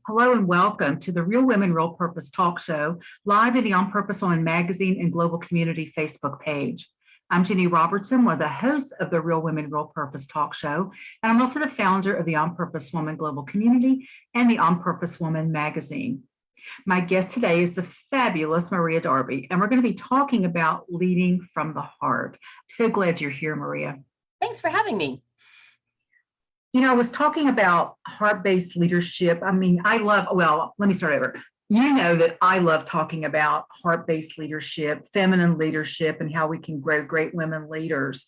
Hello and welcome to the Real Women, Real Purpose talk show, live in the On Purpose Woman magazine and global community Facebook page. I'm Ginny Robertson, one of the hosts of the Real Women, Real Purpose talk show, and I'm also the founder of the On Purpose Woman global community and the On Purpose Woman magazine. My guest today is the fabulous Maria Darby, and we're going to be talking about leading from the heart. So glad you're here, Maria. Thanks for having me. I was talking about heart-based leadership. Let me start over. You know that I love talking about heart-based leadership, feminine leadership, and how we can grow great women leaders.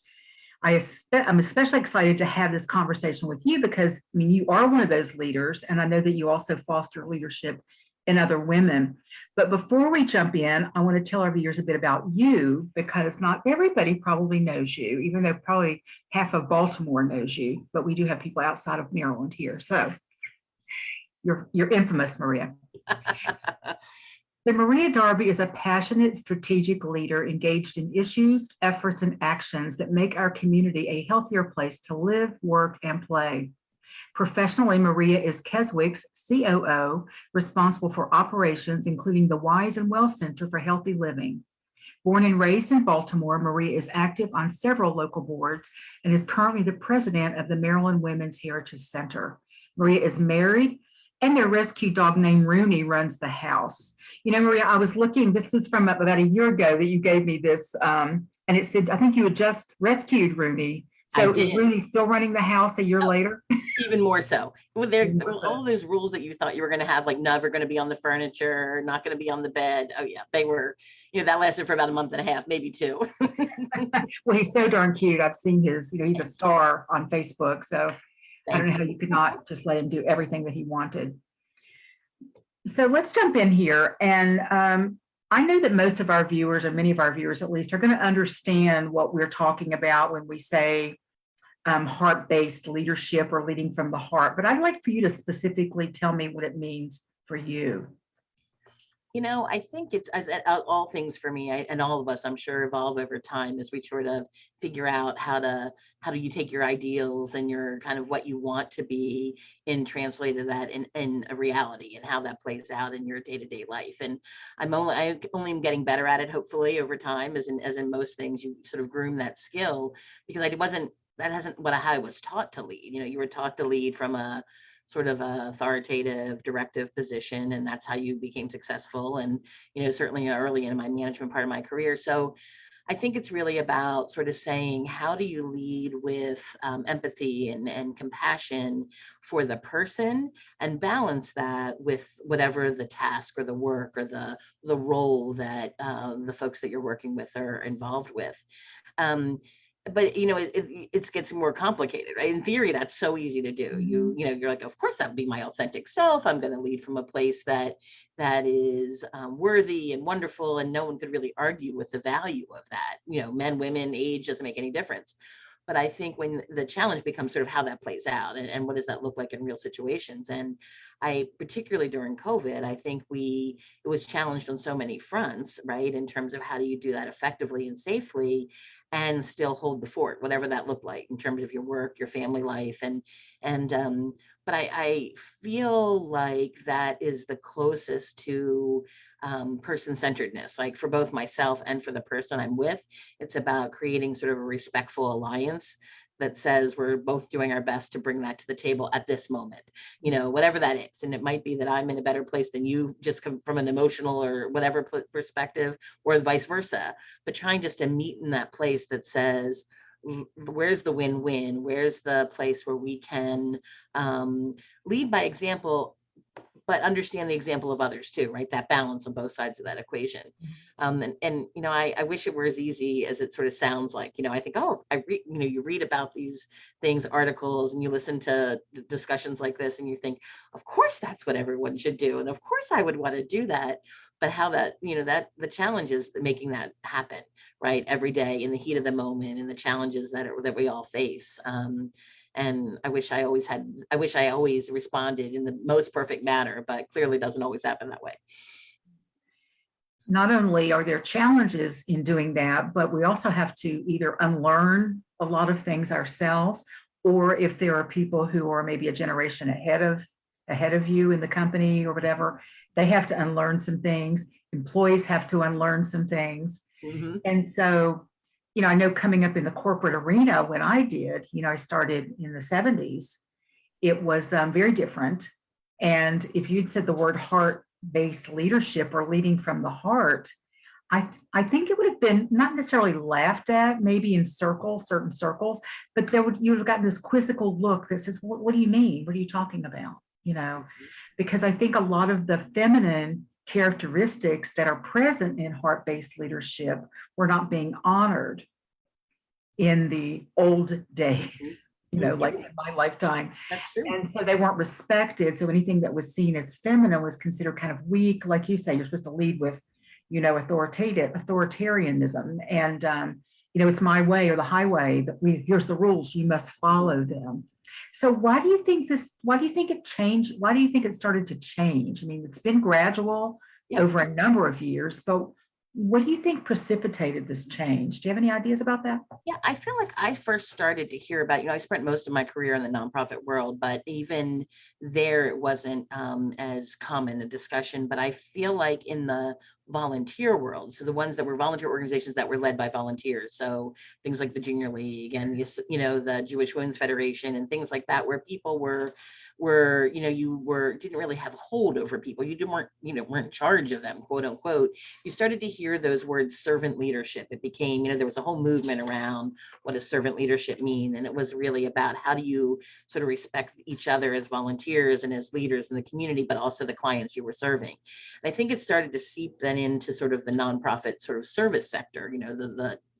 I'm especially excited to have this conversation with you because, you are one of those leaders, and I know that you also foster leadership in other women. But before we jump in, I want to tell our viewers a bit about you because not everybody probably knows you, even though probably half of Baltimore knows you, but we do have people outside of Maryland here. So you're infamous, Maria. The Maria Darby is a passionate, strategic leader engaged in issues, efforts, and actions that make our community a healthier place to live, work, and play. Professionally, Maria is Keswick's COO, responsible for operations, including the Wise and Well Center for Healthy Living. Born and raised in Baltimore, Maria is active on several local boards and is currently the president of the Maryland Women's Heritage Center. Maria is married, and their rescue dog named Rooney runs the house. Maria, I was looking, this was from about a year ago that you gave me this, and it said, I think you had just rescued Rooney. So is Rooney still running the house a year later? Even more so. There were all those rules that you thought you were going to have, like never going to be on the furniture, not going to be on the bed. Oh yeah, they were, that lasted for about a month and a half, maybe two. Well, he's so darn cute. I've seen his, he's a star on Facebook. So I don't know how you could not just let him do everything that he wanted. So let's jump in here. And I know that most of our viewers, or many of our viewers at least, are going to understand what we're talking about when we say heart-based leadership or leading from the heart. But I'd like for you to specifically tell me what it means for you. I think it's as all things for me, and all of us, I'm sure, evolve over time as we sort of figure out how do you take your ideals and your kind of what you want to be and translate that in a reality and how that plays out in your day-to-day life. And I only am getting better at it, hopefully, over time, as in most things, you sort of groom that skill, because that hasn't what I was taught to lead. You were taught to lead from a sort of a authoritative, directive position, and that's how you became successful. And, certainly early in my management part of my career. So I think it's really about sort of saying, how do you lead with empathy and compassion for the person, and balance that with whatever the task or the work or the role that the folks that you're working with are involved with. But it gets more complicated, right? In theory, that's so easy to do. You're like, of course, that would be my authentic self. I'm going to lead from a place that is worthy and wonderful, and no one could really argue with the value of that. Men, women, age doesn't make any difference. But I think when the challenge becomes sort of how that plays out, and what does that look like in real situations. And particularly during COVID, I think it was challenged on so many fronts, right? In terms of how do you do that effectively and safely and still hold the fort, whatever that looked like in terms of your work, your family life. But I feel like that is the closest to person-centeredness, like for both myself and for the person I'm with. It's about creating sort of a respectful alliance that says we're both doing our best to bring that to the table at this moment, whatever that is. And it might be that I'm in a better place than you, just from an emotional or whatever perspective, or vice versa, but trying just to meet in that place that says, where's the win-win? Where's the place where we can lead by example, but understand the example of others too, right? That balance on both sides of that equation. I wish it were as easy as it sort of sounds like. I think, you read about these things, articles, and you listen to discussions like this, and you think, of course, that's what everyone should do, and of course, I would want to do that. But how that, that the challenge is making that happen, right? Every day in the heat of the moment, and the challenges that we all face. And I wish I always responded in the most perfect manner, but clearly doesn't always happen that way. Not only are there challenges in doing that, but we also have to either unlearn a lot of things ourselves, or if there are people who are maybe a generation ahead of ahead of you in the company or whatever, they have to unlearn some things. Employees have to unlearn some things. Mhm. And so, I know coming up in the corporate arena when I did, I started in the 70s, it was very different. And if you'd said the word heart-based leadership or leading from the heart, I think it would have been not necessarily laughed at, maybe in certain circles, but you would have gotten this quizzical look that says, what do you mean? What are you talking about? Because I think a lot of the feminine characteristics that are present in heart-based leadership were not being honored in the old days, like in my lifetime. That's true. And so they weren't respected. So anything that was seen as feminine was considered kind of weak. Like you say, you're supposed to lead with, authoritarianism. And, it's my way or the highway. Here's the rules. You must follow them. So why do you think it changed? Why do you think it started to change? I mean, it's been gradual over a number of years, but what do you think precipitated this change? Do you have any ideas about that? Yeah, I feel like I first started to hear about, I spent most of my career in the nonprofit world, but even there it wasn't as common a discussion. But I feel like in the volunteer world, so the ones that were volunteer organizations that were led by volunteers, so things like the Junior League and the Jewish Women's Federation and things like that, where people didn't really have hold over people. You weren't in charge of them, quote unquote. You started to hear those words, servant leadership. It became, there was a whole movement around what does servant leadership mean, and it was really about how do you sort of respect each other as volunteers and as leaders in the community, but also the clients you were serving. And I think it started to seep then into sort of the nonprofit sort of service sector,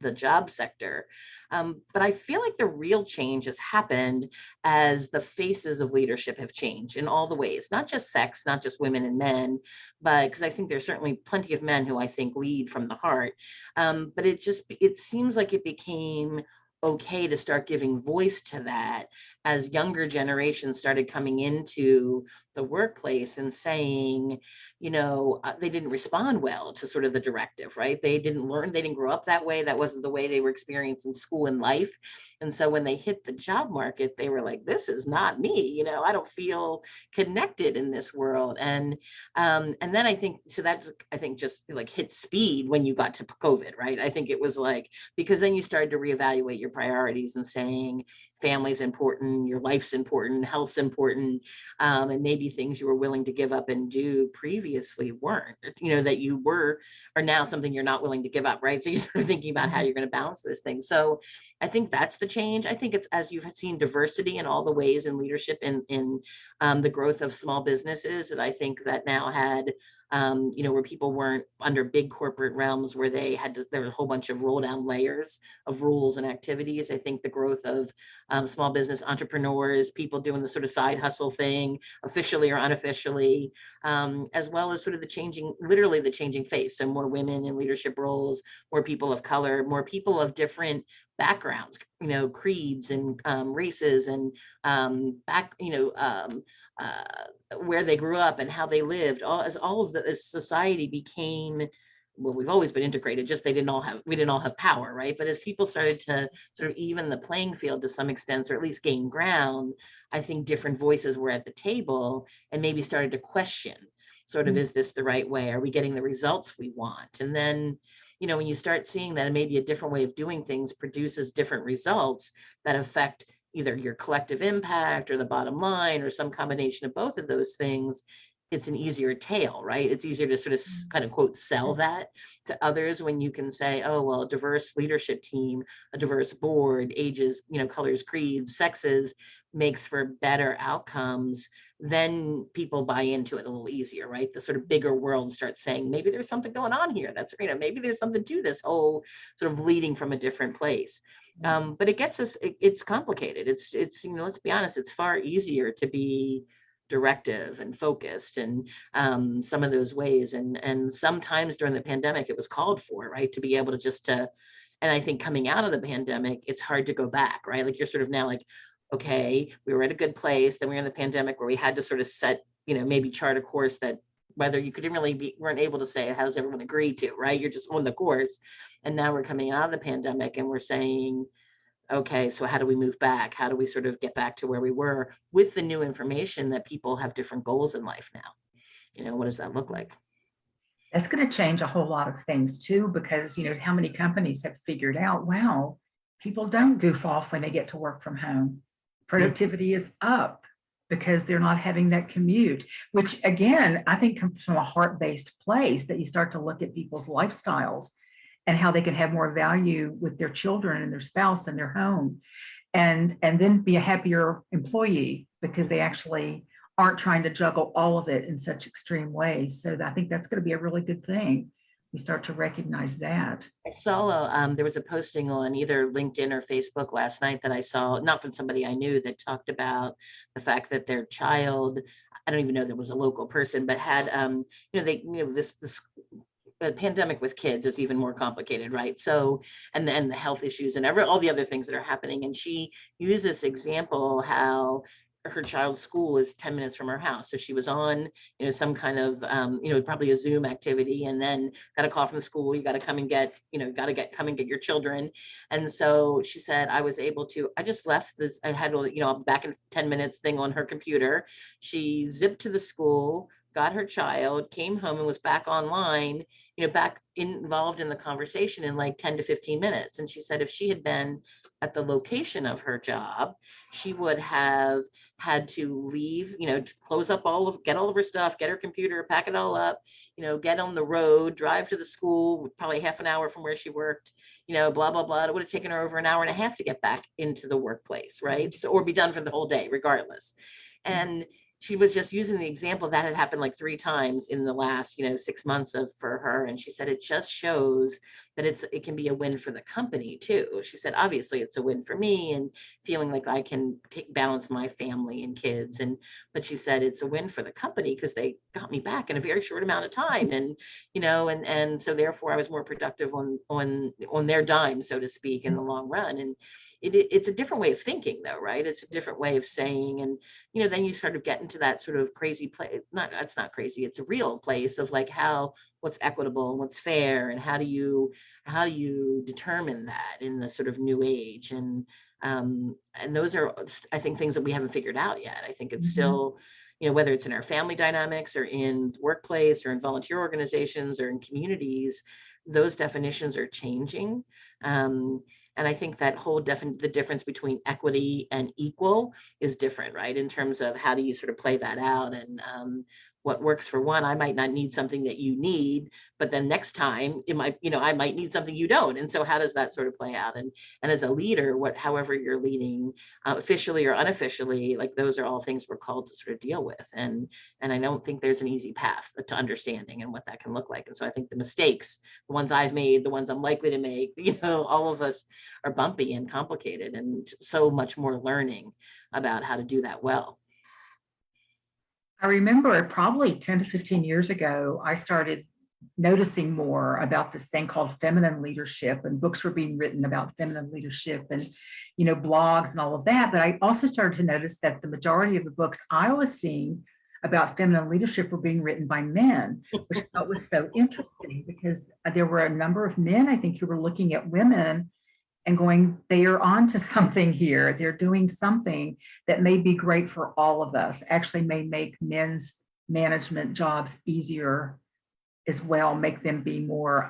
the job sector. But I feel like the real change has happened as the faces of leadership have changed in all the ways, not just sex, not just women and men, but because I think there's certainly plenty of men who I think lead from the heart. But it seems like it became okay to start giving voice to that as younger generations started coming into the workplace and saying, they didn't respond well to sort of the directive, right? They didn't grow up that way. That wasn't the way they were experienced in school and life. And so when they hit the job market, they were like, this is not me. I don't feel connected in this world. And then I think, so that I think just like hit speed when you got to COVID, right? I think it was like, because then you started to reevaluate your priorities and saying family's important, your life's important, health's important, and maybe things you were willing to give up and do previously weren't, that you are now something you're not willing to give up, right? So you're sort of thinking about how you're going to balance those things. So I think that's the change. I think it's, as you've seen diversity in all the ways in leadership in the growth of small businesses, that I think that now had where people weren't under big corporate realms where there were a whole bunch of roll down layers of rules and activities. I think the growth of small business entrepreneurs, people doing the sort of side hustle thing, officially or unofficially, as well as sort of literally the changing face. So more women in leadership roles, more people of color, more people of different backgrounds, creeds and races and where they grew up and how they lived, as society became, well, we've always been integrated, just we didn't all have power, right? But as people started to sort of even the playing field to some extent, or at least gain ground, I think different voices were at the table and maybe started to question sort of, is this the right way? Are we getting the results we want? And then, when you start seeing that maybe a different way of doing things produces different results that affect either your collective impact or the bottom line or some combination of both of those things, it's an easier tale, right? It's easier to sort of kind of quote sell that to others when you can say, oh, well, a diverse leadership team, a diverse board, ages, colors, creeds, sexes, makes for better outcomes. Then people buy into it a little easier, right? The sort of bigger world starts saying, maybe there's something going on here. That's, maybe there's something to this whole sort of leading from a different place. But it's complicated. It's, let's be honest, it's far easier to be directive and focused and some of those ways. And sometimes during the pandemic, it was called for, right? To be able to and I think coming out of the pandemic, it's hard to go back, right? Like you're sort of now like, okay, we were at a good place. Then we were in the pandemic where we had to sort of set, maybe chart a course that whether you couldn't really weren't able to say, how does everyone agree to, right? You're just on the course. And now we're coming out of the pandemic and we're saying, Okay, so how do we move back? How do we sort of get back to where we were with the new information that people have different goals in life now? What does that look like? That's going to change a whole lot of things too, because, how many companies have figured out, wow, people don't goof off when they get to work from home. Mm. Productivity is up because they're not having that commute, which again, I think comes from a heart-based place that you start to look at people's lifestyles and how they can have more value with their children and their spouse and their home, and then be a happier employee because they actually aren't trying to juggle all of it in such extreme ways. So I think that's going to be a really good thing. We start to recognize that. I saw there was a posting on either LinkedIn or Facebook last night that I saw, not from somebody I knew, that talked about the fact that their child, I don't even know there was a local person, but had this pandemic with kids is even more complicated, right? So, and then the health issues and all the other things that are happening. And she used this example how her child's school is 10 minutes from her house. So she was on, some kind of, probably a Zoom activity, and then got a call from the school. You got to come and get, come and get your children. And so she said, I just left this, I had, back in 10 minutes thing on her computer. She zipped to the school, got her child, came home and was back online, back involved in the conversation in like 10 to 15 minutes. And she said if she had been at the location of her job, she would have had to leave, to close up get all of her stuff, get her computer, pack it all up, get on the road, drive to the school, probably half an hour from where she worked, blah, blah, blah. It would have taken her over an hour and a half to get back into the workplace, right? So, or be done for the whole day, regardless. And she was just using the example that had happened like 3 times in the last, 6 months for her. And she said, it just shows that it can be a win for the company too. She said, obviously it's a win for me and feeling like I can balance my family and kids. But she said, it's a win for the company because they got me back in a very short amount of time. And, and so therefore I was more productive on their dime, so to speak, in the long run. And it's a different way of thinking though, right? It's a different way of saying, and, then you sort of get into that sort of crazy place. It's not crazy. It's a real place of like what's equitable and what's fair, and how do you determine that in the sort of new age. And those are, I think, things that we haven't figured out yet. I think it's still, whether it's in our family dynamics or in workplace or in volunteer organizations or in communities, those definitions are changing. And I think that the difference between equity and equal is different, right? In terms of how do you sort of play that out, and what works for one, I might not need something that you need, but then next time it might, I might need something you don't. And so how does that sort of play out? And as a leader, however you're leading, officially or unofficially, like those are all things we're called to sort of deal with. And I don't think there's an easy path to understanding and what that can look like. And so I think the mistakes, the ones I've made, the ones I'm likely to make, all of us are bumpy and complicated, and so much more learning about how to do that well. I remember probably 10 to 15 years ago, I started noticing more about this thing called feminine leadership, and books were being written about feminine leadership, and, blogs and all of that. But I also started to notice that the majority of the books I was seeing about feminine leadership were being written by men, which I thought was so interesting, because there were a number of men, I think, who were looking at women and going, they are on to something here. They're doing something that may be great for all of us, actually may make men's management jobs easier as well, make them be more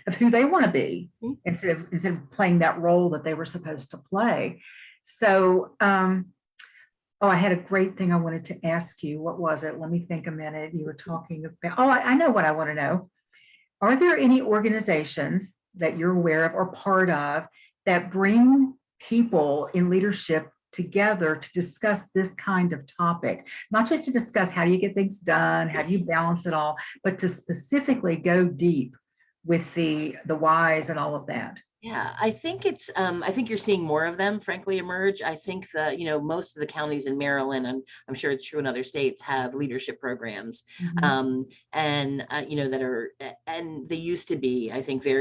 of who they want to be, instead of playing that role that they were supposed to play. So, I had a great thing I wanted to ask you. What was it? Let me think a minute. You were talking about, I know what I want to know. Are there any organizations that you're aware of or part of that bring people in leadership together to discuss this kind of topic, not just to discuss how do you get things done, how do you balance it all, but to specifically go deep with the whys and all of that? Yeah, I think I think you're seeing more of them, frankly, emerge. I think that, most of the counties in Maryland, and I'm sure it's true in other states, have leadership programs. And that are, and they used to be, I think, they were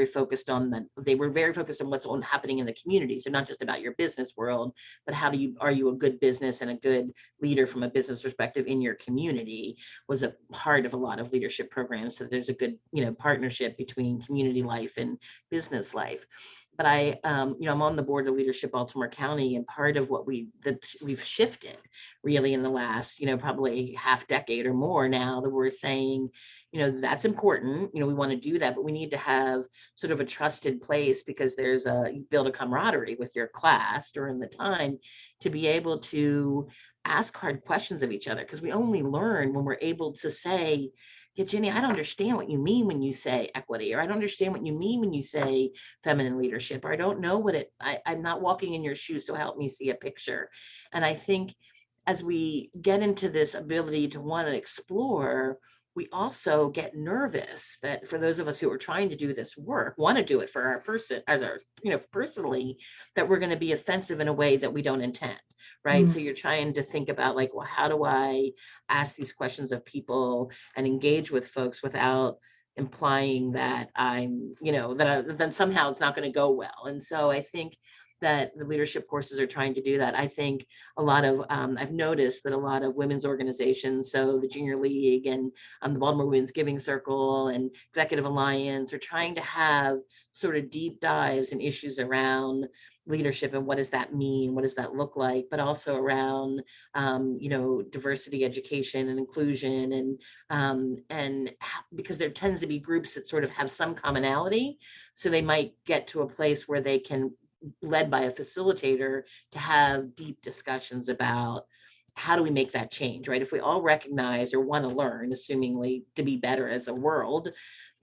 very focused on what's happening in the community. So not just about your business world, but are you a good business and a good leader from a business perspective in your community, was a part of a lot of leadership programs. So there's a good, partnership between community life and business life. but I'm on the board of leadership Baltimore County, and part of what we've shifted really in the last, probably half decade or more now, that we're saying, that's important. We want to do that, but we need to have sort of a trusted place, because you build a camaraderie with your class during the time to be able to ask hard questions of each other, because we only learn when we're able to say, yeah, Ginny, I don't understand what you mean when you say equity, or I don't understand what you mean when you say feminine leadership, or I don't know I'm not walking in your shoes, so help me see a picture. And I think as we get into this ability to want to explore, we also get nervous that for those of us who are trying to do this work, want to do it for our person, personally, that we're going to be offensive in a way that we don't intend, right? Mm. So you're trying to think about like, well, how do I ask these questions of people and engage with folks without implying that then somehow it's not going to go well. And so I think that the leadership courses are trying to do that. I think a lot of, I've noticed that a lot of women's organizations, so the Junior League and the Baltimore Women's Giving Circle and Executive Alliance, are trying to have sort of deep dives and issues around leadership and what does that mean, what does that look like, but also around diversity, education, and inclusion, and because there tends to be groups that sort of have some commonality, so they might get to a place where they can, led by a facilitator, to have deep discussions about how do we make that change, right? If we all recognize or want to learn, assumingly, to be better as a world,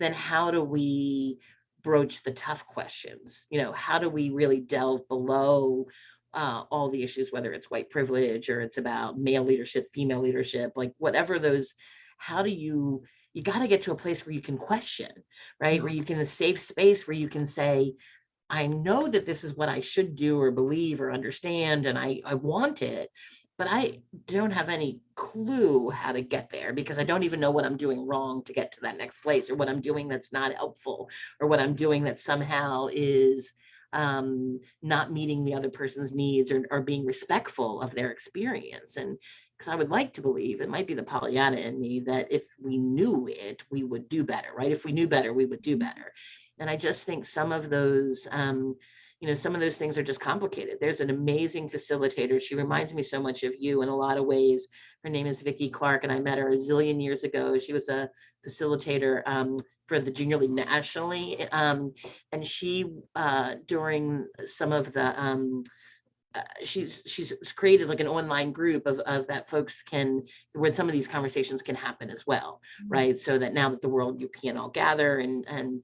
then how do we broach the tough questions? How do we really delve below all the issues, whether it's white privilege or it's about male leadership, female leadership, like whatever those, how do you got to get to a place where you can question, right? Where you can, a safe space where you can say, I know that this is what I should do or believe or understand, and I want it, but I don't have any clue how to get there, because I don't even know what I'm doing wrong to get to that next place, or what I'm doing that's not helpful, or what I'm doing that somehow is not meeting the other person's needs, or being respectful of their experience. And because I would like to believe, it might be the Pollyanna in me, that if we knew it, we would do better, right? If we knew better, we would do better. And I just think some of those, some of those things are just complicated. There's an amazing facilitator. She reminds me so much of you in a lot of ways. Her name is Vicki Clark, and I met her a zillion years ago. She was a facilitator for the Junior League nationally. And she, during some of the, she's created like an online group of that folks can, where some of these conversations can happen as well, right? So that now that the world, you can all gather, and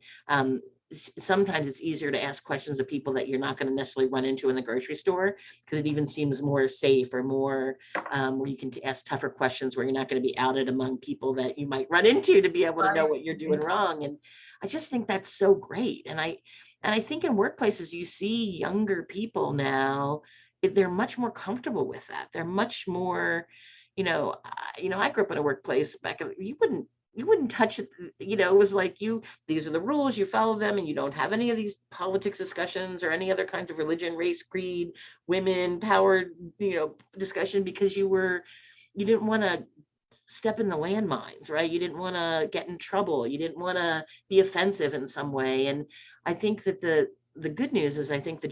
sometimes it's easier to ask questions of people that you're not going to necessarily run into in the grocery store, because it even seems more safe, or more where you can ask tougher questions, where you're not going to be outed among people that you might run into, to be able to know what you're doing wrong. And I just think that's so great. And I think in workplaces, you see younger people now, they're much more comfortable with that. They're much more, I grew up in a workplace back in, you wouldn't touch it. It was like, these are the rules, you follow them, and you don't have any of these politics discussions or any other kinds of religion, race, creed, women, power, discussion, because you didn't want to step in the landmines, right? You didn't want to get in trouble. You didn't want to be offensive in some way. And I think that the good news is, I think the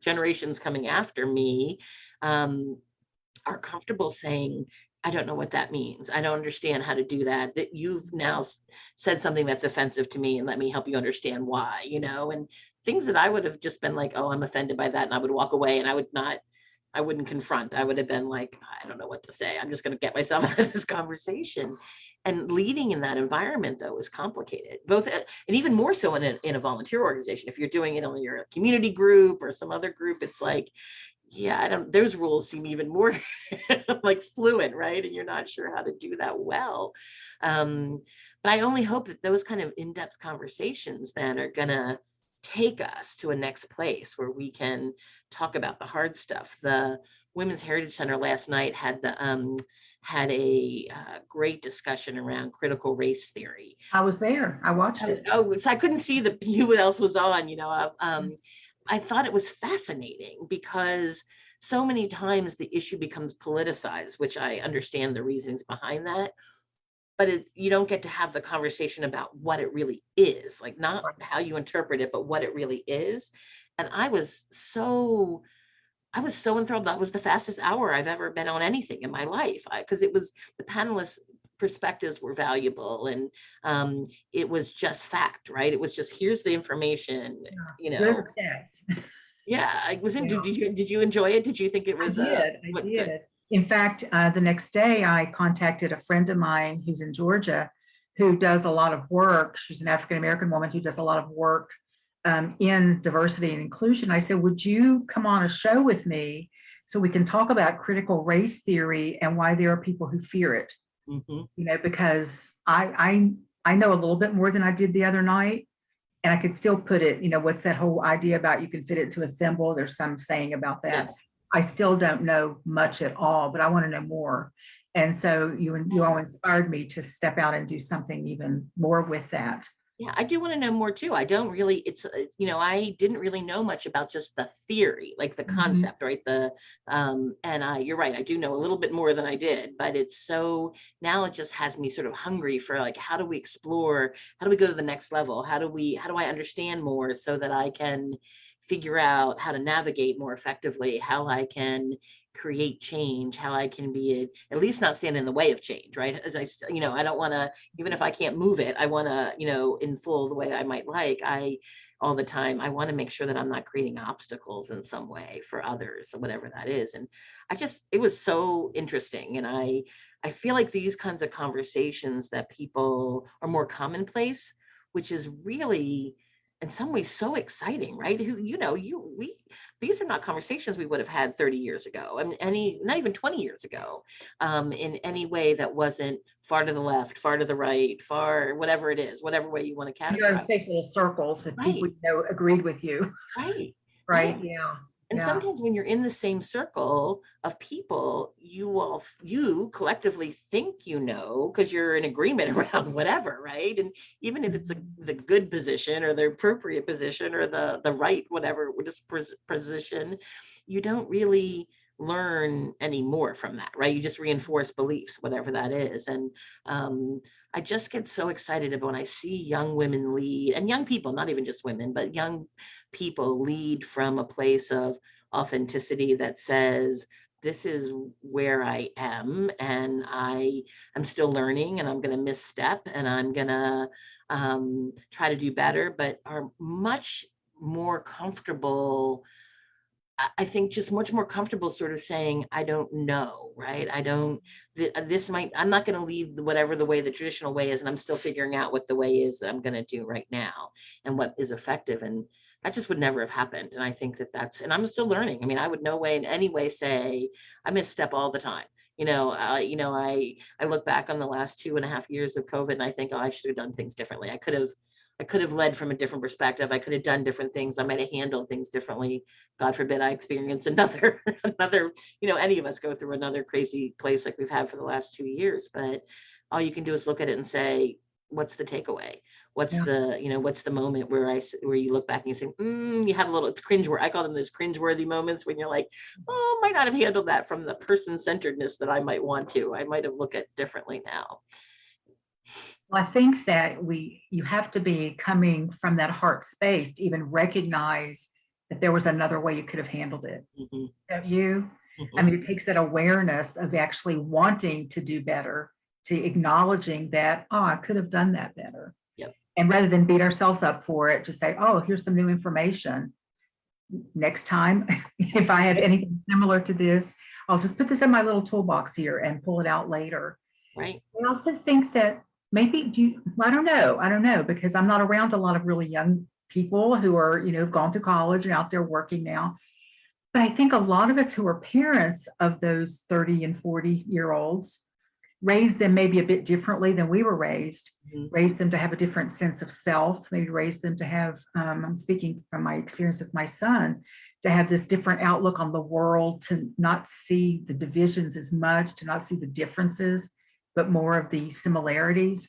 generations coming after me are comfortable saying, I don't know what that means. I don't understand how to do that. That you've now said something that's offensive to me, and let me help you understand why, and things that I would have just been like, oh, I'm offended by that, and I would walk away, and I wouldn't confront. I would have been like, I don't know what to say. I'm just going to get myself out of this conversation. And leading in that environment, though, is complicated, both, and even more so in a volunteer organization. If you're doing it on your community group or some other group, it's like, yeah, those rules seem even more like fluid, right? And you're not sure how to do that well. But I only hope that those kind of in-depth conversations then are gonna take us to a next place where we can talk about the hard stuff. The Women's Heritage Center last night had a great discussion around critical race theory. I was there. I watched it. Oh, so I couldn't see who else was on, I thought it was fascinating, because so many times the issue becomes politicized, which I understand the reasons behind that. you don't get to have the conversation about what it really is, like not Right. how you interpret it, but what it really is. And I was so enthralled. That was the fastest hour I've ever been on anything in my life. Because it was the panelists' perspectives were valuable, and it was just fact, right? It was just here's the information, you Good know. stats. Yeah, I was in. Yeah. Did you enjoy it? Did you think it I was did. I what good? did. In fact, the next day I contacted a friend of mine who's in Georgia who does a lot of work. She's an African-American woman who does a lot of work in diversity and inclusion. I said, would you come on a show with me so we can talk about critical race theory and why there are people who fear it? Mhm. Because I know a little bit more than I did the other night. And I could still put it, what's that whole idea about you can fit it to a thimble? There's some saying about that. Yes. I still don't know much at all, but I want to know more. And so you all inspired me to step out and do something even more with that. Yeah, I do want to know more too. I don't really, I didn't really know much about just the theory, like the Mhm. concept, right? You're right. I do know a little bit more than I did, but now it just has me sort of hungry for like, how do we explore? How do we go to the next level? How do I understand more so that I can figure out how to navigate more effectively, how I can create change, how I can at least not stand in the way of change, right? I don't want to, even if I can't move it, I want to, in full the way I might like, all the time, I want to make sure that I'm not creating obstacles in some way for others, or whatever that is. And it was so interesting. And I feel like these kinds of conversations that people are more commonplace, which is really in some ways so exciting, right? These are not conversations we would have had 30 years ago. I mean, not even 20 years ago, in any way that wasn't far to the left, far to the right, far, whatever it is, whatever way you want to You're in categorize. safe little circles with people Right, agreed with you. right. Yeah. Right. Yeah. And Yeah. sometimes when you're in the same circle of people, you collectively think because you're in agreement around whatever, right? And even if it's the good position or the appropriate position or the right, whatever position, you don't really learn any more from that, right? You just reinforce beliefs, whatever that is. And I just get so excited about when I see young women lead, and young people, not even just women, but young people lead from a place of authenticity that says, this is where I am, and I am still learning, and I'm going to misstep, and I'm going to try to do better, but are much more comfortable. I think just much more comfortable sort of saying, I don't know, right? I'm not going to leave whatever the way the traditional way is. And I'm still figuring out what the way is that I'm going to do right now and what is effective. And that just would never have happened. And I think and I'm still learning. I mean, I would no way in any way say I misstep all the time. I look back on the last 2.5 years of COVID and I think, oh, I should have done things differently. I could have led from a different perspective. I could have done different things. I might have handled things differently. God forbid I experience another, any of us go through another crazy place like we've had for the last 2 years. But all you can do is look at it and say, what's the takeaway? What's Yeah. what's the moment where you look back and you say, you have a little, it's cringeworthy. I call them those cringeworthy moments when you're like, oh, I might not have handled that from the person-centeredness that I might want to. I might have looked at differently now. Well, I think that you have to be coming from that heart space to even recognize that there was another way you could have handled it. Mhm, Don't you? I mhm. mean, it takes that awareness of actually wanting to do better, to acknowledging that, oh, I could have done that better. Yep. And rather than beat ourselves up for it, just say, oh, here's some new information. Next time, if I have anything similar to this, I'll just put this in my little toolbox here and pull it out later. Right. I also think that maybe I don't know, because I'm not around a lot of really young people who are, gone through college and out there working now. But I think a lot of us who are parents of those 30 and 40-year-olds raised them maybe a bit differently than we were raised, Mhm. raised them to have a different sense of self, maybe raised them to have, I'm speaking from my experience with my son, to have this different outlook on the world, to not see the divisions as much, to not see the differences, but more of the similarities.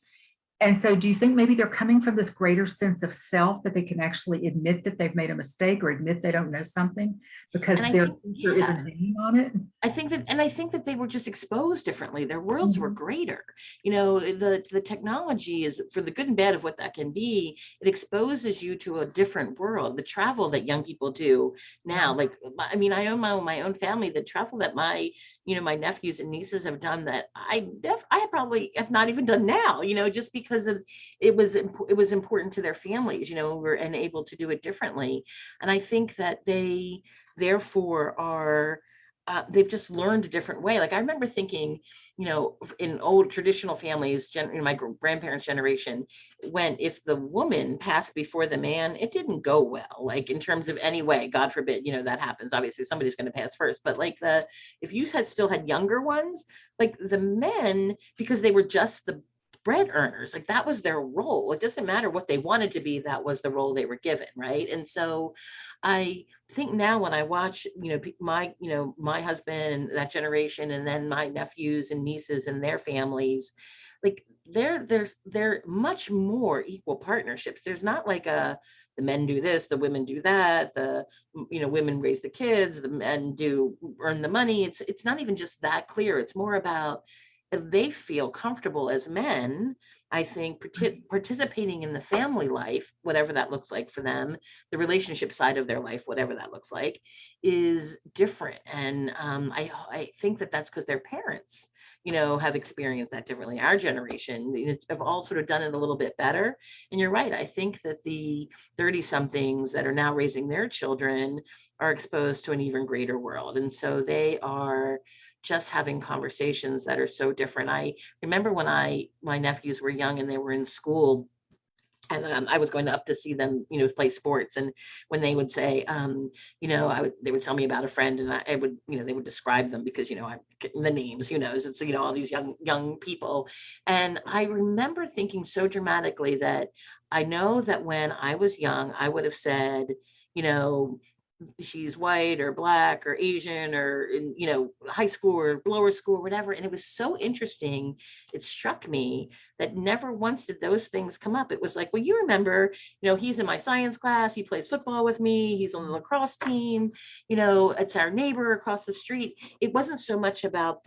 And so do you think maybe they're coming from this greater sense of self that they can actually admit that they've made a mistake or admit they don't know something because And I their think, future isn't yeah, hanging on it? I think that they were just exposed differently. Their worlds were Mhm. greater. The technology is, for the good and bad of what that can be, it exposes you to a different world. The travel that young people do now, Yeah. like, I mean, I own my own family. The travel that my nephews and nieces have done that I probably have not even done now, just because of it was important to their families, were and able to do it differently. And I think that they therefore are they've just learned a different way. Like I remember thinking, in old traditional families, my grandparents' generation, when if the woman passed before the man, it didn't go well. Like in terms of any way, God forbid, that happens. Obviously, somebody's going to pass first. But like if you still had younger ones, like the men, because they were just the bread earners, like that was their role. It doesn't matter what they wanted to be, that was the role they were given, right? And so I think now when I watch, my husband and that generation, and then my nephews and nieces and their families, like they're much more equal partnerships. There's not like the men do this, the women do that, women raise the kids, the men do earn the money. It's not even just that clear. It's more about if they feel comfortable as men, I think participating in the family life, whatever that looks like for them, the relationship side of their life, whatever that looks like, is different. And I think that that's because their parents, have experienced that differently. Our generation, have all sort of done it a little bit better. And you're right. I think that the 30 somethings that are now raising their children are exposed to an even greater world. And so they are just having conversations that are so different. I remember when my nephews were young and they were in school, and I was going up to see them, play sports. And when they would say, they would tell me about a friend, and I would, they would describe them because, I'm getting the names, it's, all these young people. And I remember thinking so dramatically that I know that when I was young, I would have said, you know, she's white or black or Asian or in, high school or lower school or whatever. And it was so interesting. It struck me that never once did those things come up. It was like, well, you remember, he's in my science class. He plays football with me. He's on the lacrosse team. It's our neighbor across the street. It wasn't so much about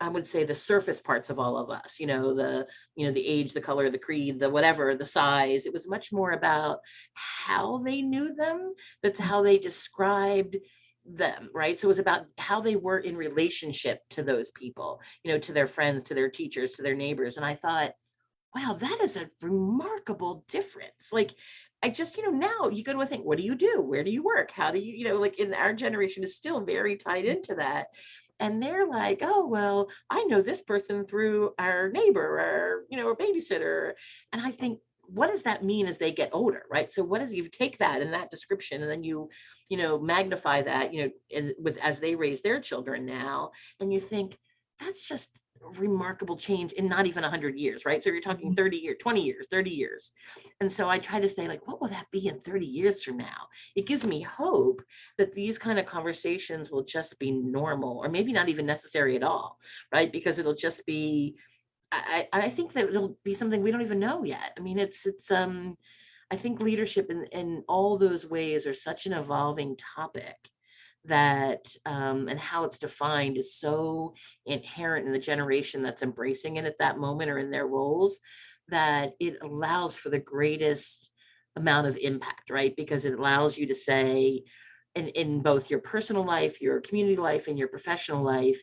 I would say the surface parts of all of us, the age, the color, the creed, the whatever, the size. It was much more about how they knew them. That's how they described them, right? So it was about how they were in relationship to those people, to their friends, to their teachers, to their neighbors. And I thought, wow, that is a remarkable difference. Like, I just, now you go to a thing, what do you do? Where do you work? How do you, like in our generation is still very tied into that. And they're like, oh, well, I know this person through our neighbor or, a babysitter. And I think, what does that mean as they get older, right? So what is, you take that and that description, and then you magnify that, as they raise their children now, and you think, that's just remarkable change in not even 100 years, right? So you're talking 30 years, 20 years, 30 years. And so I try to say, like, what will that be in 30 years from now? It gives me hope that these kind of conversations will just be normal, or maybe not even necessary at all, right? Because it'll just be, I think that it'll be something we don't even know yet. I mean, it's I think leadership in all those ways are such an evolving topic that and how it's defined is so inherent in the generation that's embracing it at that moment or in their roles, that it allows for the greatest amount of impact, right? Because it allows you to say, in both your personal life, your community life, and your professional life,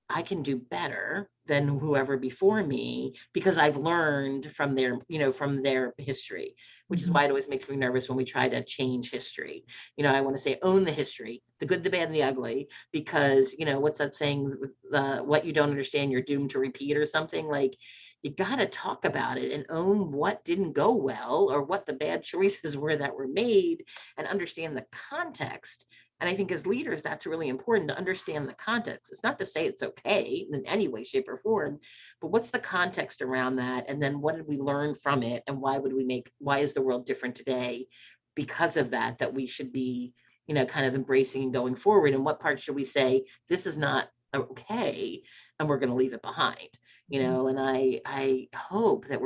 I can do better than whoever before me because I've learned from their history, which is Mhm. why it always makes me nervous when we try to change history. I want to say own the history, the good, the bad, and the ugly, because, what's that saying? What you don't understand, you're doomed to repeat, or something. Like, you got to talk about it and own what didn't go well or what the bad choices were that were made, and understand the context. And I think as leaders, that's really important to understand the context. It's not to say it's okay in any way, shape, or form, but what's the context around that? And then what did we learn from it? And why is the world different today because of that, that we should be, kind of embracing and going forward? And what part should we say, this is not okay, and we're going to leave it behind? you know, and I hope that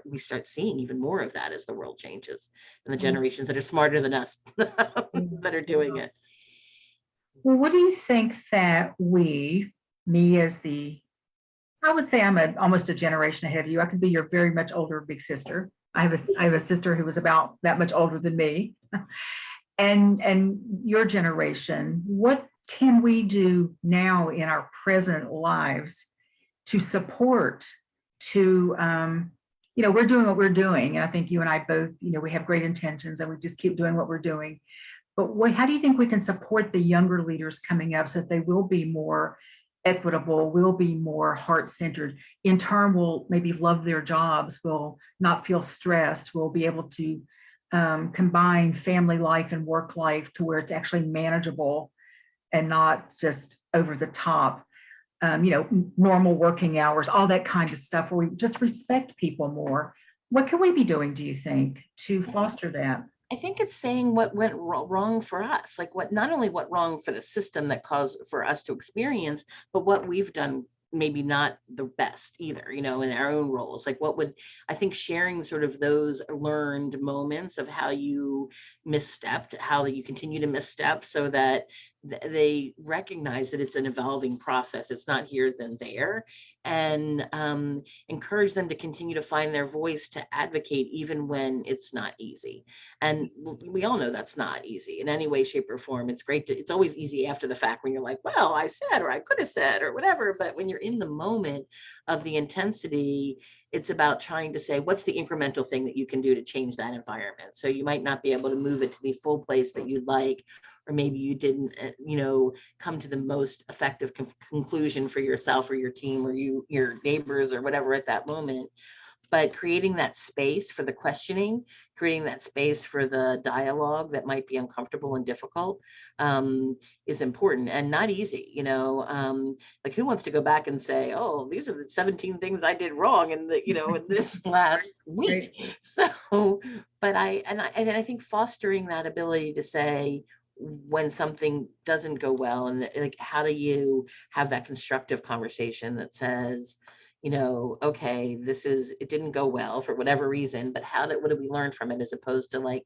we start seeing even more of that as the world changes and the generations that are smarter than us that are doing it. Well, what do you think that me as I would say I'm almost a generation ahead of you. I could be your very much older big sister. I have a sister who was about that much older than me. And your generation, what can we do now in our present lives to support, to, we're doing what we're doing. And I think you and I both, we have great intentions and we just keep doing what we're doing. But how do you think we can support the younger leaders coming up so that they will be more equitable, will be more heart-centered, in turn will maybe love their jobs, will not feel stressed, will be able to combine family life and work life to where it's actually manageable and not just over the top, normal working hours, all that kind of stuff where we just respect people more. What can we be doing, do you think, to foster that? I think it's saying what went wrong for us, like not only what wrong for the system that caused for us to experience, but what we've done maybe not the best either, in our own roles. Like I think sharing sort of those learned moments of how you misstepped, how that you continue to misstep so that they recognize that it's an evolving process. It's not here then there, and encourage them to continue to find their voice, to advocate even when it's not easy. And we all know that's not easy in any way, shape, or form. It's always easy after the fact when you're like, well, I said, or I could have said, or whatever. But when you're in the moment of the intensity, it's about trying to say, what's the incremental thing that you can do to change that environment? So you might not be able to move it to the full place that you'd like, or maybe you didn't, come to the most effective conclusion for yourself or your team or your neighbors or whatever at that moment. But creating that space for the questioning, creating that space for the dialogue that might be uncomfortable and difficult, is important and not easy. Like who wants to go back and say, oh, these are the 17 things I did wrong in this last week. Right. So, but I think fostering that ability to say when something doesn't go well, and like, how do you have that constructive conversation that says, okay, it didn't go well for whatever reason, but what did we learn from it, as opposed to like,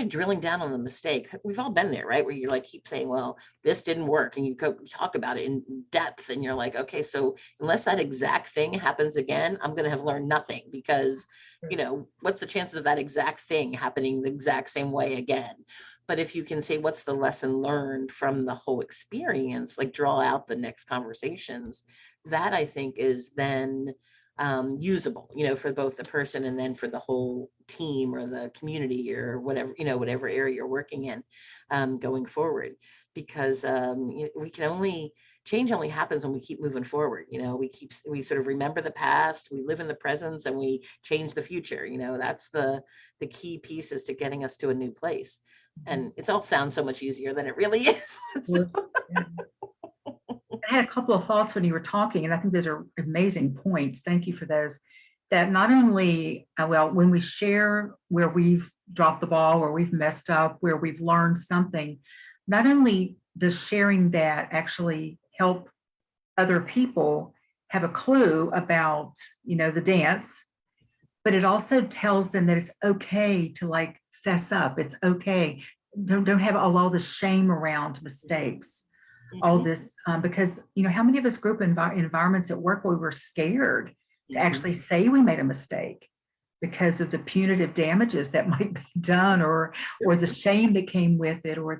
drilling down on the mistake. We've all been there, right? Where you're like, keep saying, well, this didn't work. And you go talk about it in depth and you're like, okay, so unless that exact thing happens again, I'm going to have learned nothing, because, what's the chances of that exact thing happening the exact same way again? But if you can say, what's the lesson learned from the whole experience, like draw out the next conversations, that I think is then usable, for both the person and then for the whole team or the community or whatever, whatever area you're working in going forward. Because change only happens when we keep moving forward. We sort of remember the past, we live in the present, and we change the future. That's the key pieces to getting us to a new place. And it all sounds so much easier than it really is. Yeah. I had a couple of thoughts when you were talking, and I think those are amazing points. Thank you for those. That not only, when we share where we've dropped the ball, where we've messed up, where we've learned something, not only does sharing that actually help other people have a clue about, the dance, but it also tells them that it's okay to like fess up. It's okay. Don't have all this shame around mistakes. All this, because, how many of us grew up in environments at work where we were scared to actually say we made a mistake because of the punitive damages that might be done, or the shame that came with it, or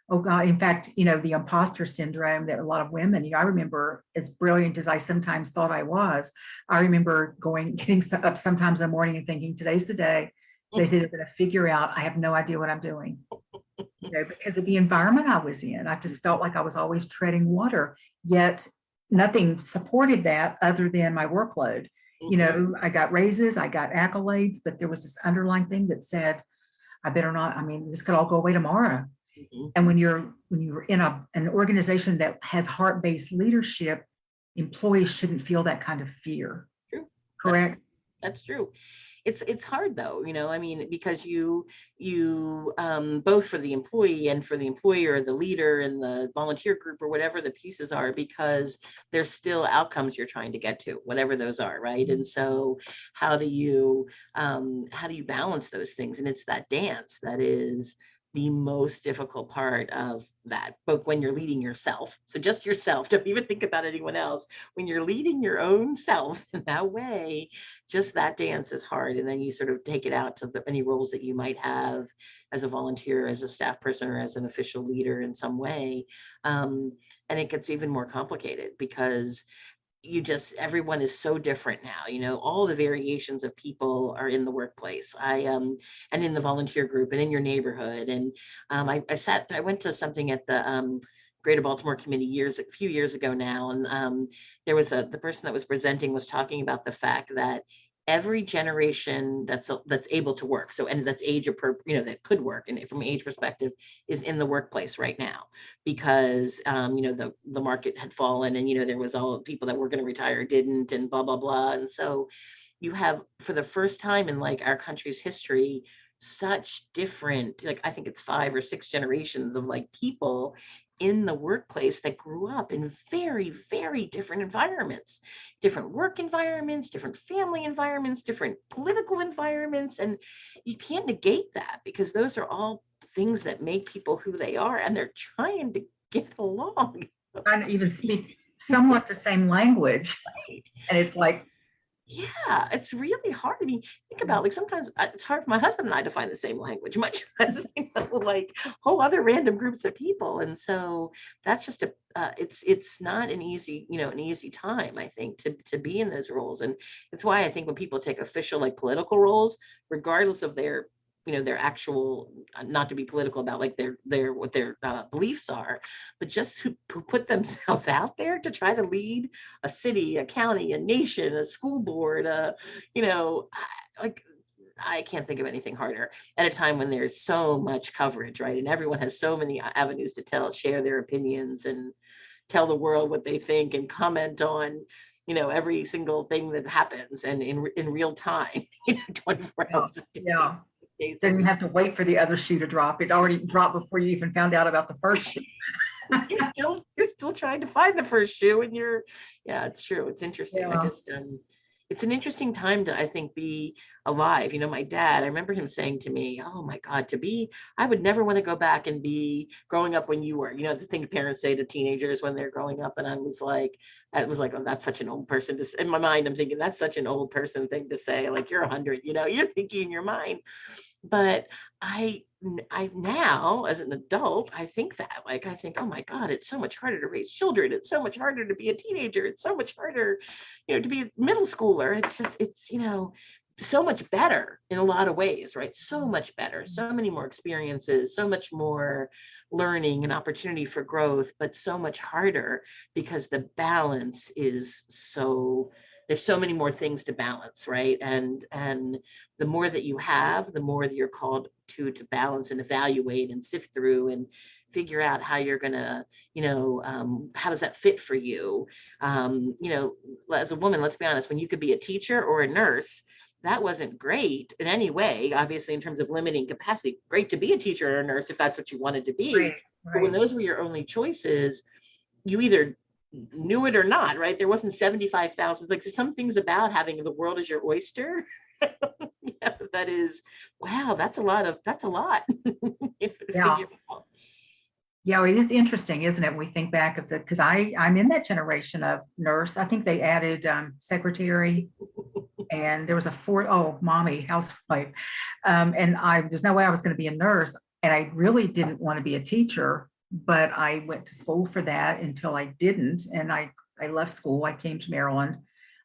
oh God, in fact, the imposter syndrome that a lot of women, I remember, as brilliant as I sometimes thought I was, I remember getting up sometimes in the morning and thinking, today's the day. They say they're going to figure out, I have no idea what I'm doing. Because of the environment I was in. I just felt like I was always treading water, yet nothing supported that other than my workload. I got raises, I got accolades, but there was this underlying thing that said, I better not, this could all go away tomorrow. And when you're in an organization that has heart-based leadership, employees shouldn't feel that kind of fear. True. Correct? That's true. It's hard though, I mean, because both for the employee and for the employer, the leader and the volunteer group or whatever the pieces are, because there's still outcomes you're trying to get to, whatever those are, right? And so how do you balance those things? And it's that dance that is the most difficult part of that, but when you're leading yourself, so just yourself, don't even think about anyone else. When you're leading your own self in that way, just that dance is hard. And then you sort of take it out to any roles that you might have as a volunteer, as a staff person, or as an official leader in some way. And it gets even more complicated because everyone is so different now. All the variations of people are in the workplace, and in the volunteer group and in your neighborhood. And I went to something at the Greater Baltimore Committee a few years ago now, and there was the person that was presenting was talking about the fact that every generation that's able to work, and that's age appropriate, that could work, and from an age perspective, is in the workplace right now, because the market had fallen, and there was all the people that were going to retire didn't, and blah blah blah. And so you have, for the first time in like our country's history, such different, like I think it's 5 or 6 generations of like people in the workplace that grew up in very, very different environments, different work environments, different family environments, different political environments. And you can't negate that, because those are all things that make people who they are, and they're trying to get along. Trying to even speak somewhat the same language. Right. And it's like, yeah, it's really hard. I mean, think about, like, sometimes it's hard for my husband and I to find the same language, much as like whole other random groups of people. And so that's just it's not an easy, an easy time, I think, to be in those roles. And it's why I think when people take official, like, political roles, regardless of their their actual, not to be political about like their what their beliefs are, but just who put themselves out there to try to lead a city, a county, a nation, a school board, like, I can't think of anything harder at a time when there's so much coverage, right? And everyone has so many avenues to share their opinions and tell the world what they think and comment on every single thing that happens, and in real time, 24 hours a day. yeah. Then you have to wait for the other shoe to drop. It already dropped before you even found out about the first shoe. You're still trying to find the first shoe, and yeah, it's true. It's interesting. Yeah. It's an interesting time to, I think, be alive. My dad, I remember him saying to me, "Oh my God, I would never want to go back and be growing up when you were," the thing parents say to teenagers when they're growing up. And I was like, oh, that's such an old person to say. In my mind, I'm thinking that's such an old person thing to say. Like, you're 100, you're thinking in your mind. But I now, as an adult, I think that, like, oh my God, it's so much harder to raise children. It's so much harder to be a teenager. It's so much harder, to be a middle schooler. It's so much better in a lot of ways, right? So much better, so many more experiences, so much more learning and opportunity for growth, but so much harder because the balance is there's so many more things to balance, right? And the more that you have, the more that you're called to balance and evaluate and sift through and figure out how you're gonna, how does that fit for you? As a woman, let's be honest, when you could be a teacher or a nurse, that wasn't great in any way, obviously, in terms of limiting capacity. Great to be a teacher or a nurse if that's what you wanted to be. Right. But when those were your only choices, you either knew it or not, right? There wasn't 75,000. Like, there's some things about having the world as your oyster. That is, wow, that's a lot. Yeah. Yeah, it is interesting, isn't it? We think back of because I'm in that generation of nurse. I think they added secretary, and there was mommy, housewife. And there's no way I was going to be a nurse. And I really didn't want to be a teacher, but I went to school for that until I didn't. And I left school. I came to Maryland,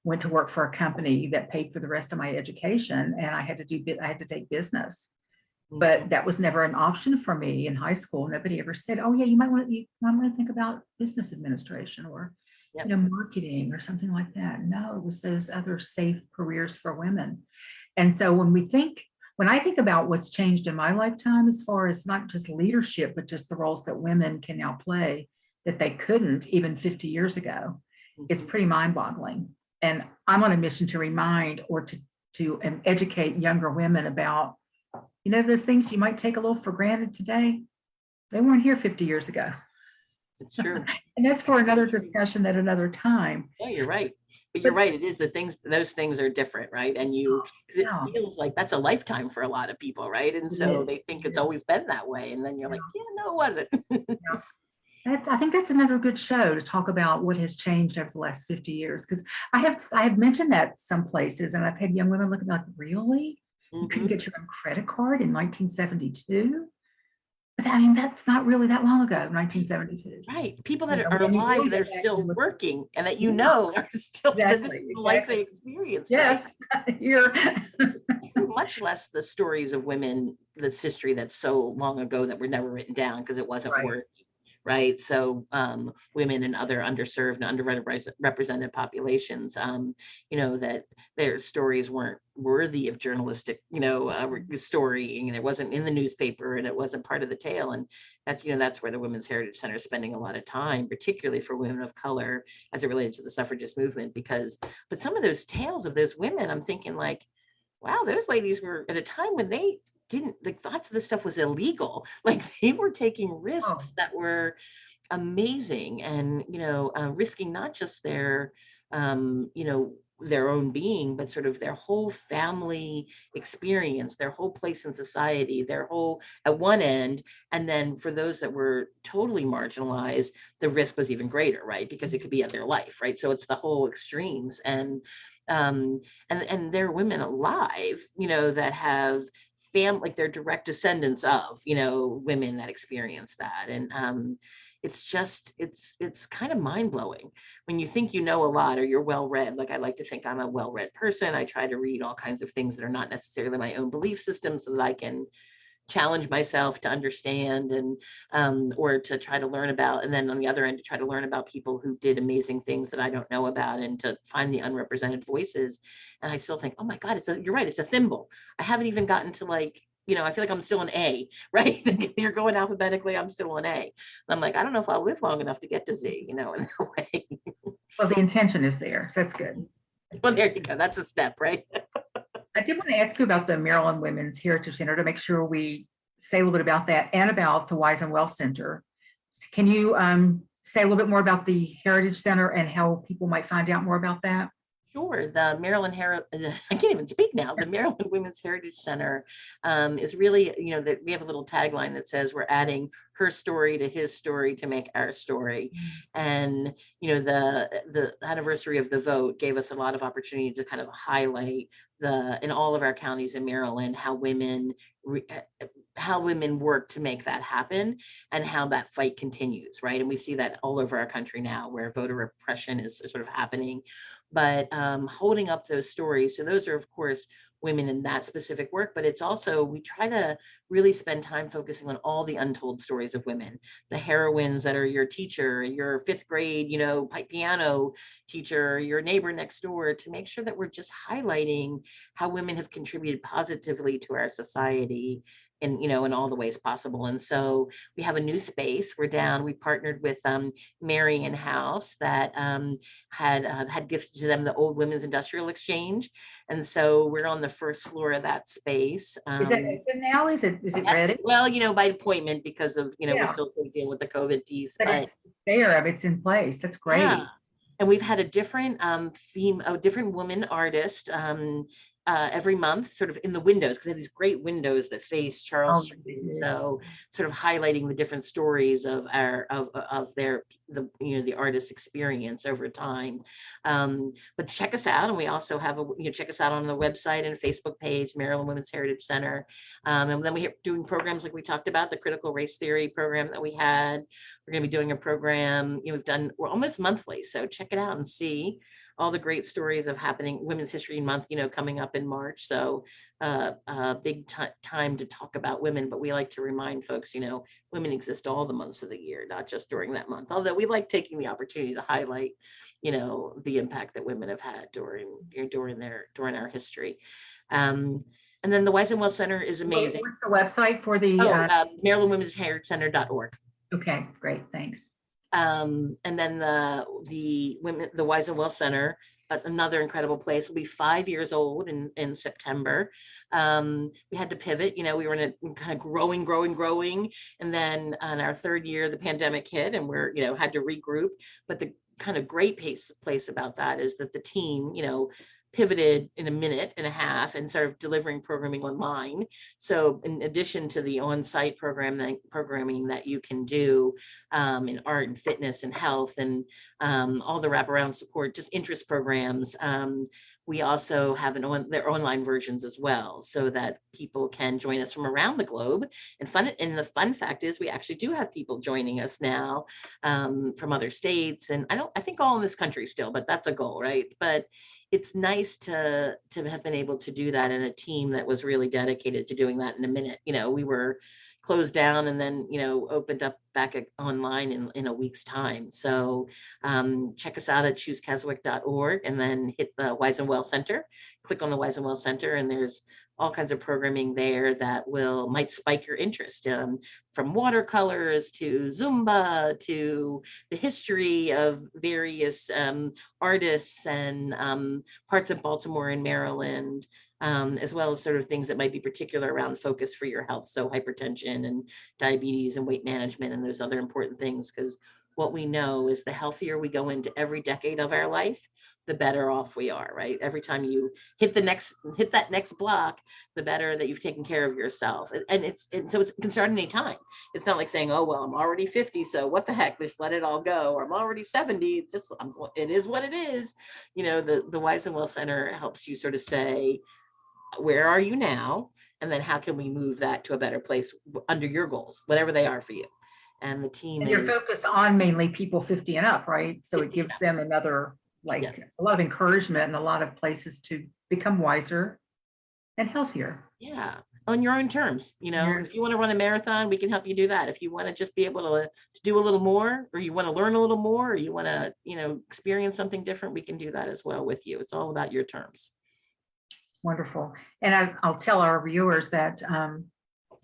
went to work for a company that paid for the rest of my education. And I had to take business. But that was never an option for me in high school. Nobody ever said, "Oh yeah, you might want to think about business administration or marketing or something like that." No, it was those other safe careers for women. And so when I think about what's changed in my lifetime, as far as not just leadership, but just the roles that women can now play that they couldn't even 50 years ago, it's pretty mind-boggling. And I'm on a mission to remind or to to educate younger women about, those things you might take a little for granted today. They weren't here 50 years ago. It's true. And that's for another discussion at another time. Yeah, you're right. But you're right. It is those things are different, right? And because Yeah. it feels like that's a lifetime for a lot of people, right? And so they think it's always been that way. And then you're like, yeah, no, it wasn't. Yeah. I think that's another good show to talk about what has changed over the last 50 years. Because I have mentioned that some places, and I've had young women look at me like, really? You couldn't get your own credit card in 1972? But I mean, that's not really that long ago, 1972. Right. People that are alive, that are still working, and that are still this is the life they experience. Yes, here. Much less the stories of women, this history that's so long ago that were never written down because it wasn't working. Right. So women and other underserved and underrepresented populations, that their stories weren't worthy of journalistic, story. It wasn't in the newspaper and it wasn't part of the tale. And that's where the Women's Heritage Center is spending a lot of time, particularly for women of color as it related to the suffragist movement. But some of those tales of those women, I'm thinking like, wow, those ladies were at a time when they didn't, like, lots of this stuff was illegal. Like they were taking risks that were amazing and, risking not just their, their own being, but sort of their whole family experience, their whole place in society, their whole at one end. And then for those that were totally marginalized, the risk was even greater, right? Because it could be at their life, right? So it's the whole extremes. And there are women alive, that have like they're direct descendants of, women that experience that. And it's kind of mind-blowing when you think a lot or you're well-read. Like I like to think I'm a well-read person. I try to read all kinds of things that are not necessarily my own belief system so that I can challenge myself to understand and or to try to learn about, and then on the other end to try to learn about people who did amazing things that I don't know about and to find the unrepresented voices. And I still think, oh my God, you're right, it's a thimble. I haven't even gotten to like, I feel like I'm still an A, right? You're going alphabetically, I'm still an A. And I'm like, I don't know if I'll live long enough to get to Z, in that way. Well, the intention is there. So that's good. Well, there you go. That's a step, right? I did want to ask you about the Maryland Women's Heritage Center to make sure we say a little bit about that and about the Wise and Well Center. Can you say a little bit more about the Heritage Center and how people might find out more about that? Sure. The I can't even speak now. The Maryland Women's Heritage Center is really, that we have a little tagline that says we're adding her story to his story to make our story. And, the anniversary of the vote gave us a lot of opportunity to kind of highlight in all of our counties in Maryland, how women work to make that happen and how that fight continues, right? And we see that all over our country now where voter repression is sort of happening, but holding up those stories. So those are, of course, women in that specific work, but it's also, we try to really spend time focusing on all the untold stories of women, the heroines that are your teacher, your fifth grade, piano teacher, your neighbor next door, to make sure that we're just highlighting how women have contributed positively to our society in all the ways possible. And so we have a new space. We partnered with Marion House that had gifted to them the old Women's Industrial Exchange. And so we're on the first floor of that space. Is that open now? Is it Yes, ready? well, by appointment because of, we still deal with the COVID piece. But it's there, it's in place. That's great. Yeah. And we've had a different different woman artist every month, sort of in the windows, because they have these great windows that face Charles Street. So sort of highlighting the different stories of the artist's experience over time. But check us out, and we also have check us out on the website and Facebook page, Maryland Women's Heritage Center. And then we're doing programs like we talked about, the critical race theory program that we had. We're going to be doing a program, we're almost monthly, so check it out and see all the great stories of happening Women's History Month, coming up in March. So big time to talk about women, but we like to remind folks, women exist all the months of the year, not just during that month. Although we like taking the opportunity to highlight, the impact that women have had during our history. And then the Wise and Well Center is amazing. What's the website for the Maryland Women's Heritage Center.org. Okay, great, thanks. And then the Wise and Well Center another incredible place. Will be 5 years old in September. We had to pivot, we were in a kind of growing. And then on our third year, the pandemic hit and we're, had to regroup. But the kind of great place about that is that the team, pivoted in a minute and a half and started delivering programming online. So in addition to the on-site programming that you can do in art and fitness and health and all the wraparound support, just interest programs, we also have their online versions as well, so that people can join us from around the globe. And the fun fact is we actually do have people joining us now from other states. And I think all in this country still, but that's a goal, right? But it's nice to have been able to do that in a team that was really dedicated to doing that in a minute. We were closed down and then, opened up back online in a week's time. So check us out at choosecaswick.org and then hit the Wise and Well Center, click on the Wise and Well Center, and there's all kinds of programming there that might spike your interest, from watercolors to Zumba to the history of various artists and parts of Baltimore and Maryland, as well as sort of things that might be particular around focus for your health. So hypertension and diabetes and weight management and those other important things, because what we know is the healthier we go into every decade of our life, the better off we are, right? Every time you hit that next block, the better that you've taken care of yourself. And so it can start any time. It's not like saying, oh, well, I'm already 50, so what the heck, just let it all go. Or I'm already 70, it is what it is. The Wise and Well Center helps you sort of say, where are you now? And then how can we move that to a better place under your goals, whatever they are for you? And the team And you're focused on mainly people 50 and up, right? So it gives them another, Yes. a lot of encouragement and a lot of places to become wiser and healthier. Yeah, on your own terms. If you want to run a marathon, we can help you do that. If you want to just be able to do a little more, or you want to learn a little more, or you want to, experience something different, we can do that as well with you. It's all about your terms. Wonderful. And I'll tell our viewers that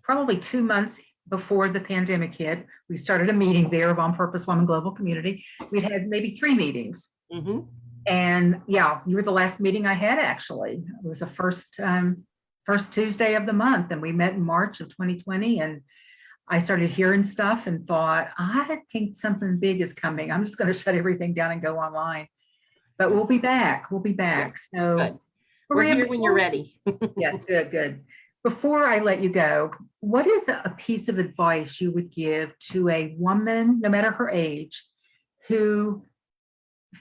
probably 2 months before the pandemic hit, we started a meeting there of On Purpose Women Global Community. We'd had maybe 3 meetings. Mm-hmm. And yeah, you were the last meeting I had, actually. It was the first Tuesday of the month, and we met in March of 2020. And I started hearing stuff and thought, I think something big is coming. I'm just going to shut everything down and go online. But we'll be back. We'll be back. So good. We're here when you're ready. Yes, good. Before I let you go, what is a piece of advice you would give to a woman, no matter her age, who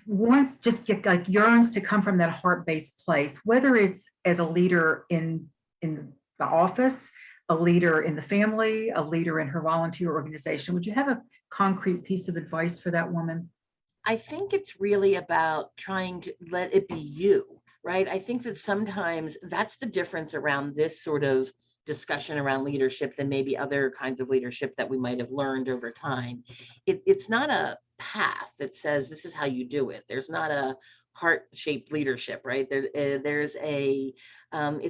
yearns to come from that heart-based place, whether it's as a leader in the office, a leader in the family, a leader in her volunteer organization? Would you have a concrete piece of advice for that woman? I think it's really about trying to let it be you, right? I think that sometimes that's the difference around this sort of discussion around leadership than maybe other kinds of leadership that we might have learned over time. It's not a path that says this is how you do it. There's not a heart-shaped leadership, right? It's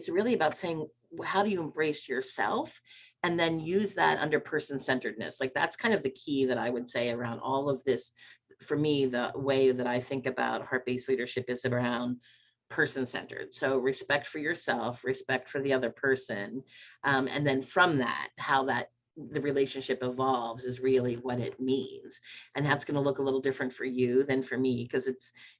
really about saying, how do you embrace yourself and then use that under person-centeredness? Like, that's kind of the key that I would say around all of this. For me, the way that I think about heart-based leadership is around person-centered. So respect for yourself, respect for the other person. And then from that, how the relationship evolves is really what it means. And that's going to look a little different for you than for me, because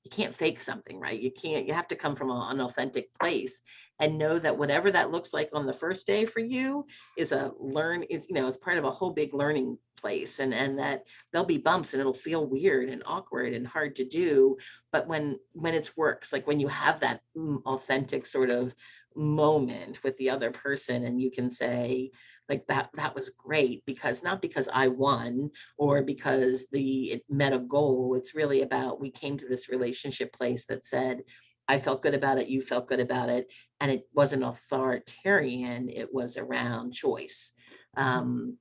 you can't fake something, right? You have to come from an authentic place and know that whatever that looks like on the first day for you is part of a whole big learning place, and that there'll be bumps and it'll feel weird and awkward and hard to do. But when it works, like when you have that authentic sort of moment with the other person and you can say, like, that was great, not because I won or because it met a goal. It's really about, we came to this relationship place that said, I felt good about it, you felt good about it, and it wasn't authoritarian, it was around choice. Then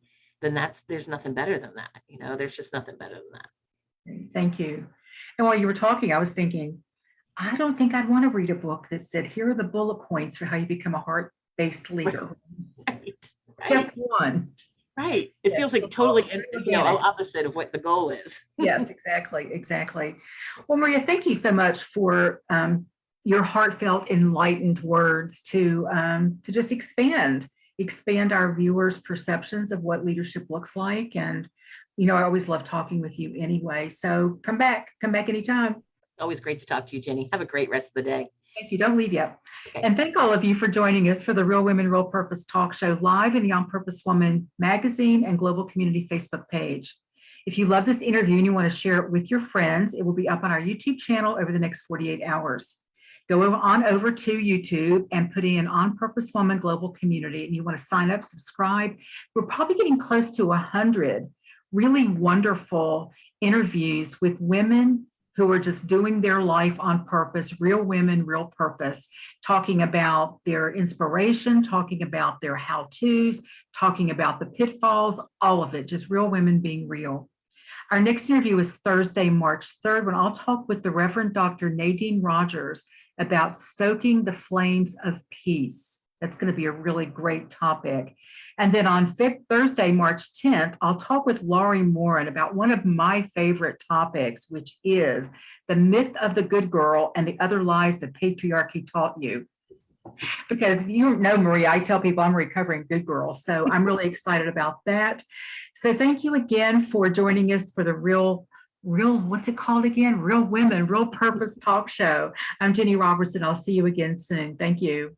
there's nothing better than that. There's just nothing better than that. Thank you. And while you were talking, I was thinking, I don't think I'd want to read a book that said, here are the bullet points for how you become a heart-based leader. Right. Step 1, Right. It Yes, feels like we'll totally, very you know, organic. opposite of what the goal is. Yes, exactly, exactly. Well, Maria, thank you so much for your heartfelt, enlightened words to just expand our viewers' perceptions of what leadership looks like. And I always love talking with you anyway. So come back anytime. Always great to talk to you, Jenny. Have a great rest of the day. Thank you. Don't leave yet. Okay. And thank all of you for joining us for the Real Women, Real Purpose talk show live in the On Purpose Woman magazine and Global Community Facebook page. If you love this interview and you want to share it with your friends, it will be up on our YouTube channel over the next 48 hours. Go on over to YouTube and put in On Purpose Woman Global Community, and you want to sign up, subscribe. We're probably getting close to 100 really wonderful interviews with women who are just doing their life on purpose, real women, real purpose, talking about their inspiration, talking about their how-tos, talking about the pitfalls, all of it, just real women being real. Our next interview is Thursday, March 3rd, when I'll talk with the Reverend Dr. Nadine Rogers about stoking the flames of peace. That's going to be a really great topic. And then on Thursday, March 10th, I'll talk with Laurie Morin about one of my favorite topics, which is the myth of the good girl and the other lies that patriarchy taught you. Because Maria, I tell people I'm a recovering good girl. So I'm really excited about that. So thank you again for joining us for the what's it called again? Real Women, Real Purpose talk show. I'm Ginny Robertson. I'll see you again soon. Thank you.